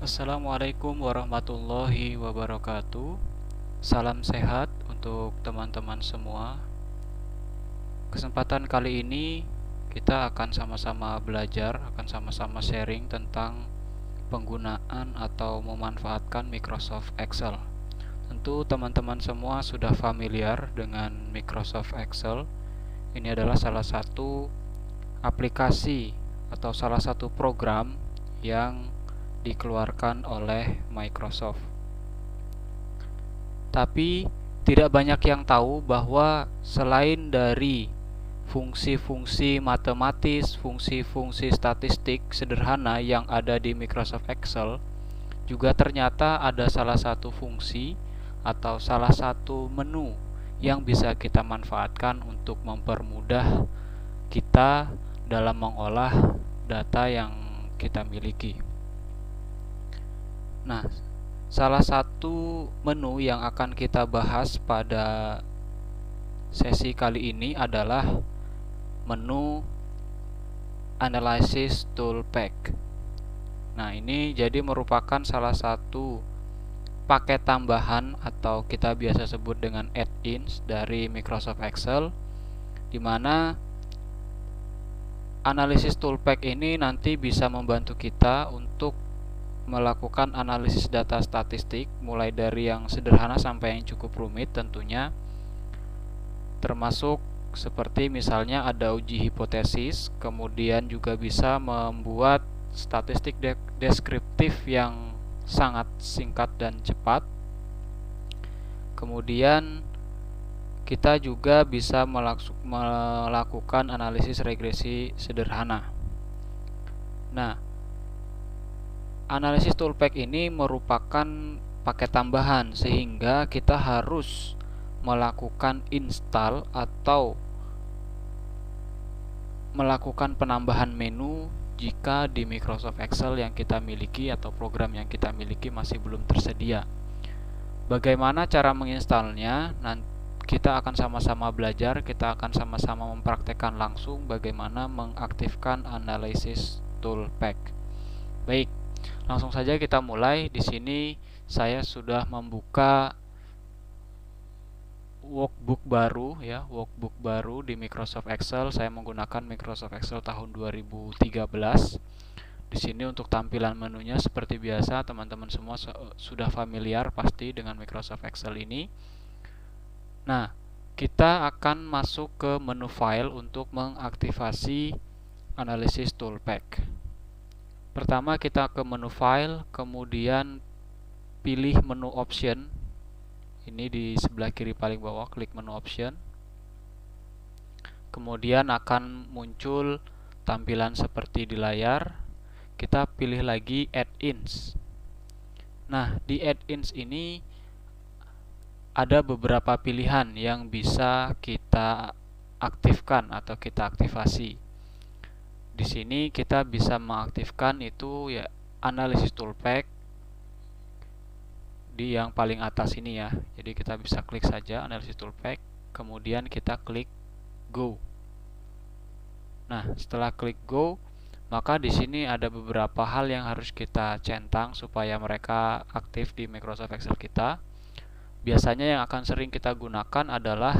Assalamualaikum warahmatullahi wabarakatuh. Salam sehat untuk teman-teman semua. Kesempatan kali ini kita akan sama-sama belajar, akan sama-sama sharing tentang penggunaan atau memanfaatkan Microsoft Excel. Tentu teman-teman semua sudah familiar dengan Microsoft Excel. Ini adalah salah satu aplikasi atau salah satu program yang dikeluarkan oleh Microsoft. Tapi tidak banyak yang tahu bahwa selain dari fungsi-fungsi matematis, fungsi-fungsi statistik sederhana yang ada di Microsoft Excel, juga ternyata ada salah satu fungsi atau salah satu menu yang bisa kita manfaatkan untuk mempermudah kita dalam mengolah data yang kita miliki. Nah, salah satu menu yang akan kita bahas pada sesi kali ini adalah menu Analysis Toolpack. Nah, ini jadi merupakan salah satu paket tambahan atau kita biasa sebut dengan add-ins dari Microsoft Excel, di mana Analysis Toolpack ini nanti bisa membantu kita untuk melakukan analisis data statistik mulai dari yang sederhana sampai yang cukup rumit tentunya, termasuk seperti misalnya ada uji hipotesis, kemudian juga bisa membuat statistik deskriptif yang sangat singkat dan cepat. Kemudian kita juga bisa melakukan analisis regresi sederhana. Nah, Analysis Toolpack ini merupakan paket tambahan sehingga kita harus melakukan install atau melakukan penambahan menu jika di Microsoft Excel yang kita miliki atau program yang kita miliki masih belum tersedia. Bagaimana cara menginstalnya? Nanti kita akan sama-sama belajar, kita akan sama-sama mempraktekkan langsung bagaimana mengaktifkan Analysis Toolpack. Baik, langsung saja kita mulai. Di sini saya sudah membuka workbook baru di Microsoft Excel. Saya menggunakan Microsoft Excel tahun 2013. Di sini untuk tampilan menunya seperti biasa, teman-teman semua sudah familiar pasti dengan Microsoft Excel ini. Nah, kita akan masuk ke menu file untuk mengaktifasi Analysis Toolpack. Pertama kita ke menu file, kemudian pilih menu option. Ini di sebelah kiri paling bawah, klik menu option. Kemudian akan muncul tampilan seperti di layar. Kita pilih lagi add-ins. Nah, di add-ins ini ada beberapa pilihan yang bisa kita aktifkan atau kita aktifasi. Di sini kita bisa mengaktifkan itu ya Analysis Toolpack di yang paling atas ini ya. Jadi kita bisa klik saja Analysis Toolpack, kemudian kita klik Go. Nah, setelah klik Go, maka di sini ada beberapa hal yang harus kita centang supaya mereka aktif di Microsoft Excel kita. Biasanya yang akan sering kita gunakan adalah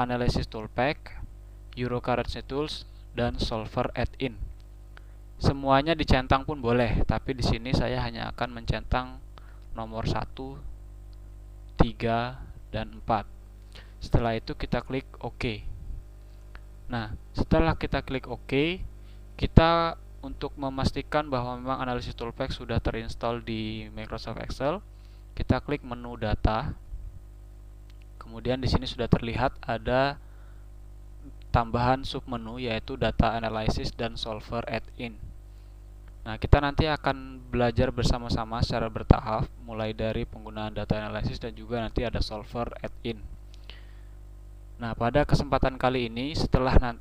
Analysis Toolpack, Eurocurrency Tools, dan Solver Add-in. Semuanya dicentang pun boleh, tapi di sini saya hanya akan mencentang nomor 1, 3, dan 4. Setelah itu kita klik OK. Nah, setelah kita klik OK, kita untuk memastikan bahwa memang Analysis Toolpack sudah terinstall di Microsoft Excel, kita klik menu data. Kemudian di sini sudah terlihat ada tambahan submenu yaitu data analysis dan solver add-in. Nah, kita nanti akan belajar bersama-sama secara bertahap mulai dari penggunaan data analysis dan juga nanti ada solver add-in. Nah, pada kesempatan kali ini setelah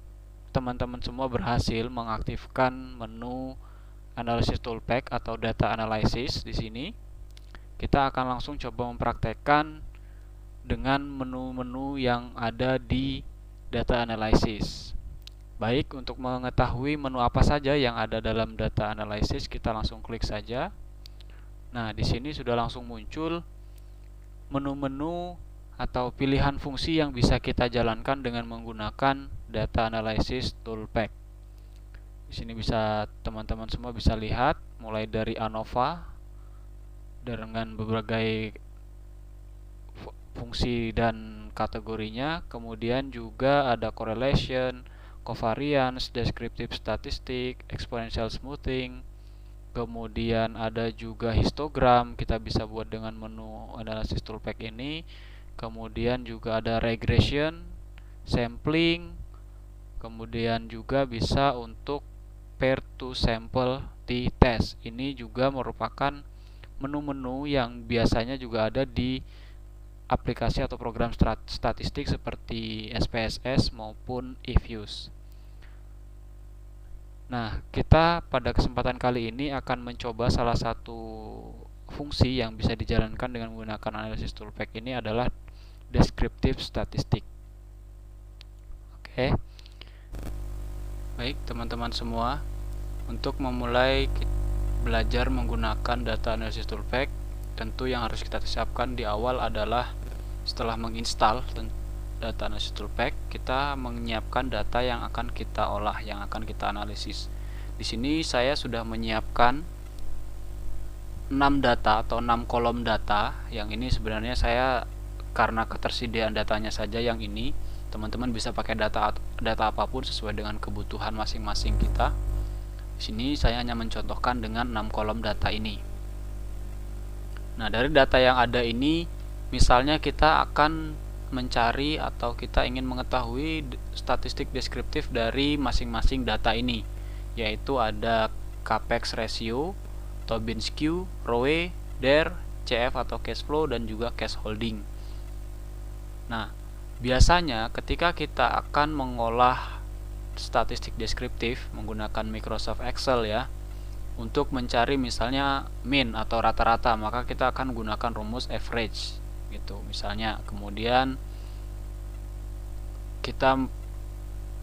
teman-teman semua berhasil mengaktifkan menu Analysis Toolpack atau data analysis di sini, kita akan langsung coba mempraktekkan dengan menu-menu yang ada di data analysis. Baik, untuk mengetahui menu apa saja yang ada dalam data analysis, kita langsung klik saja. Nah, di sini sudah langsung muncul menu-menu atau pilihan fungsi yang bisa kita jalankan dengan menggunakan data analysis toolpack. Di sini bisa teman-teman semua bisa lihat mulai dari ANOVA dengan berbagai fungsi dan kategorinya, kemudian juga ada correlation, covariance, descriptive statistic, exponential smoothing, kemudian ada juga histogram, kita bisa buat dengan menu analysis toolpack ini, kemudian juga ada regression, sampling, kemudian juga bisa untuk pair to sample t-test. Ini juga merupakan menu-menu yang biasanya juga ada di aplikasi atau program statistik seperti SPSS maupun eViews. Nah, kita pada kesempatan kali ini akan mencoba salah satu fungsi yang bisa dijalankan dengan menggunakan analysis toolpack ini adalah descriptive statistic. Oke. Baik, teman-teman semua, untuk memulai belajar menggunakan data analysis toolpack, tentu yang harus kita siapkan di awal adalah setelah menginstal data analysis toolpack, kita menyiapkan data yang akan kita olah, yang akan kita analisis. Di sini saya sudah menyiapkan 6 data atau 6 kolom data. Yang ini sebenarnya saya karena ketersediaan datanya saja yang ini. Teman-teman bisa pakai data apapun sesuai dengan kebutuhan masing-masing kita. Di sini saya hanya mencontohkan dengan 6 kolom data ini. Nah, dari data yang ada ini, misalnya kita akan mencari atau kita ingin mengetahui statistik deskriptif dari masing-masing data ini, yaitu ada capex ratio, Tobin skew, ROE, DER, CF atau cash flow, dan juga cash holding. Nah, biasanya ketika kita akan mengolah statistik deskriptif menggunakan Microsoft Excel ya, untuk mencari misalnya mean atau rata-rata, maka kita akan gunakan rumus average gitu misalnya. Kemudian kita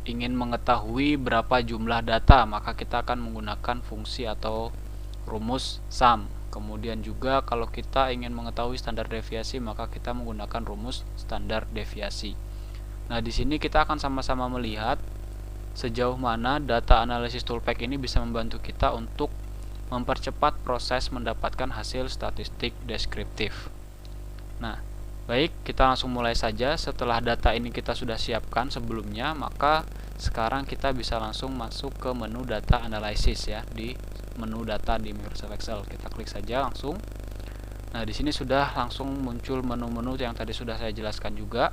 ingin mengetahui berapa jumlah data, maka kita akan menggunakan fungsi atau rumus sum. Kemudian juga kalau kita ingin mengetahui standar deviasi, maka kita menggunakan rumus standar deviasi. Nah, di sini kita akan sama-sama melihat sejauh mana data analysis toolpack ini bisa membantu kita untuk mempercepat proses mendapatkan hasil statistik deskriptif. Nah, baik, kita langsung mulai saja. Setelah data ini kita sudah siapkan sebelumnya, maka sekarang kita bisa langsung masuk ke menu data analysis ya, di menu data di Microsoft Excel. Kita klik saja langsung. Nah, di sini sudah langsung muncul menu-menu yang tadi sudah saya jelaskan juga.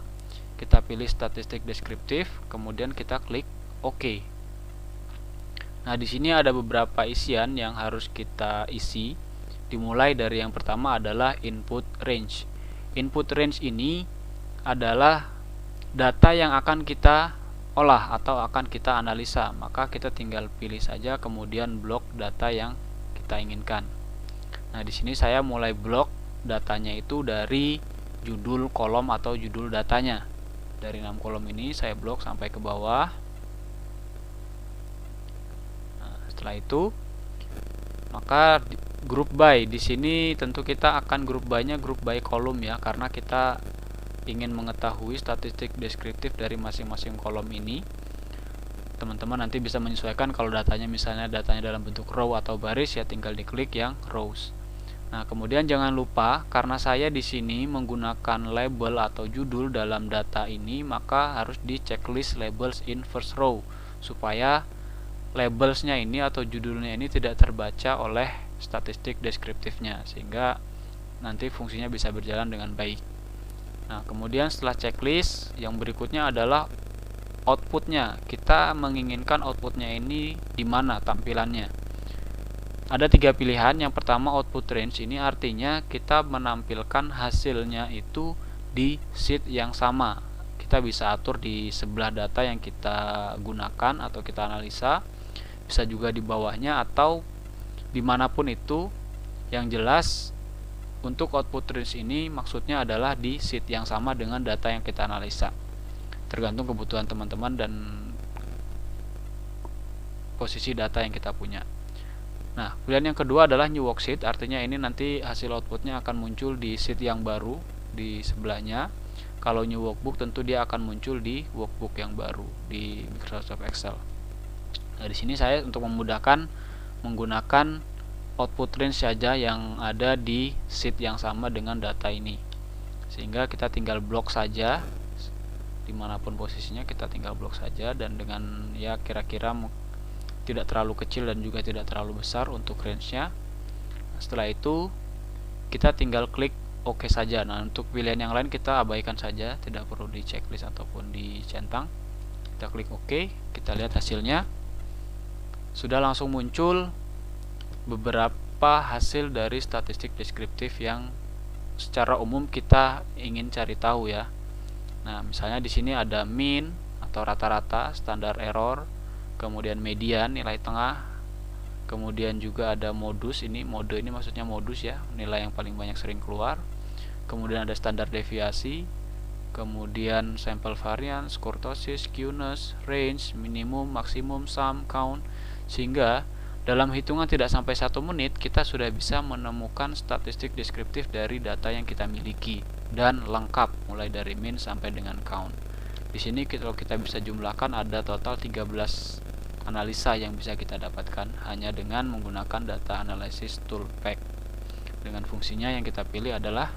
Kita pilih statistik deskriptif, kemudian kita klik OK. Nah, di sini ada beberapa isian yang harus kita isi. Dimulai dari yang pertama adalah input range. Input range ini adalah data yang akan kita olah atau akan kita analisa. Maka kita tinggal pilih saja kemudian blok data yang kita inginkan. Nah, di sini saya mulai blok datanya itu dari judul kolom atau judul datanya. Dari 6 kolom ini saya blok sampai ke bawah. Nah, setelah itu maka group by, di sini tentu kita akan group by-nya group by kolom ya, karena kita ingin mengetahui statistik deskriptif dari masing-masing kolom ini. Teman-teman nanti bisa menyesuaikan kalau datanya misalnya datanya dalam bentuk row atau baris ya, tinggal diklik yang rows. Nah, kemudian jangan lupa karena saya di sini menggunakan label atau judul dalam data ini, maka harus di checklist labels in first row supaya labelsnya ini atau judulnya ini tidak terbaca oleh statistik deskriptifnya, sehingga nanti fungsinya bisa berjalan dengan baik. Nah, kemudian setelah checklist, yang berikutnya adalah outputnya. Kita menginginkan outputnya ini di mana tampilannya. Ada 3 pilihan. Yang pertama output range, ini artinya kita menampilkan hasilnya itu di sheet yang sama. Kita bisa atur di sebelah data yang kita gunakan atau kita analisa, bisa juga di bawahnya atau dimanapun itu. Yang jelas untuk output range ini maksudnya adalah di sheet yang sama dengan data yang kita analisa. Tergantung kebutuhan teman-teman dan posisi data yang kita punya. Nah, pilihan yang kedua adalah new worksheet, artinya ini nanti hasil outputnya akan muncul di sheet yang baru di sebelahnya. Kalau new workbook tentu dia akan muncul di workbook yang baru di Microsoft Excel. Nah, di sini saya untuk memudahkan menggunakan output range saja yang ada di sheet yang sama dengan data ini, sehingga kita tinggal blok saja dimanapun posisinya, kita tinggal blok saja, dan dengan ya kira-kira tidak terlalu kecil dan juga tidak terlalu besar untuk range-nya. Setelah itu kita tinggal klik OK saja. Nah, untuk pilihan yang lain kita abaikan saja, tidak perlu di checklist ataupun dicentang. Kita klik OK, kita lihat hasilnya. Sudah langsung muncul beberapa hasil dari statistik deskriptif yang secara umum kita ingin cari tahu ya. Nah, misalnya di sini ada mean atau rata-rata, standar error, kemudian median nilai tengah, kemudian juga ada modus, ini mode ini maksudnya modus ya, nilai yang paling banyak sering keluar, kemudian ada standar deviasi, kemudian sampel variance, kurtosis, skewness, range, minimum, maksimum, sum, count, sehingga dalam hitungan tidak sampai 1 menit kita sudah bisa menemukan statistik deskriptif dari data yang kita miliki dan lengkap mulai dari min sampai dengan count. Di sini kalau kita bisa jumlahkan ada total 13 analisa yang bisa kita dapatkan hanya dengan menggunakan data analysis tool pack. Dengan fungsinya yang kita pilih adalah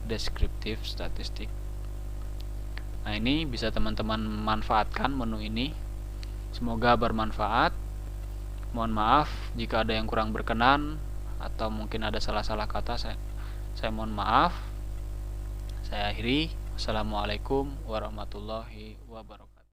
descriptive statistic. Nah, ini bisa teman-teman manfaatkan menu ini. Semoga bermanfaat. Mohon maaf jika ada yang kurang berkenan atau mungkin ada salah-salah kata, saya mohon maaf. Saya akhiri. Assalamualaikum warahmatullahi wabarakatuh.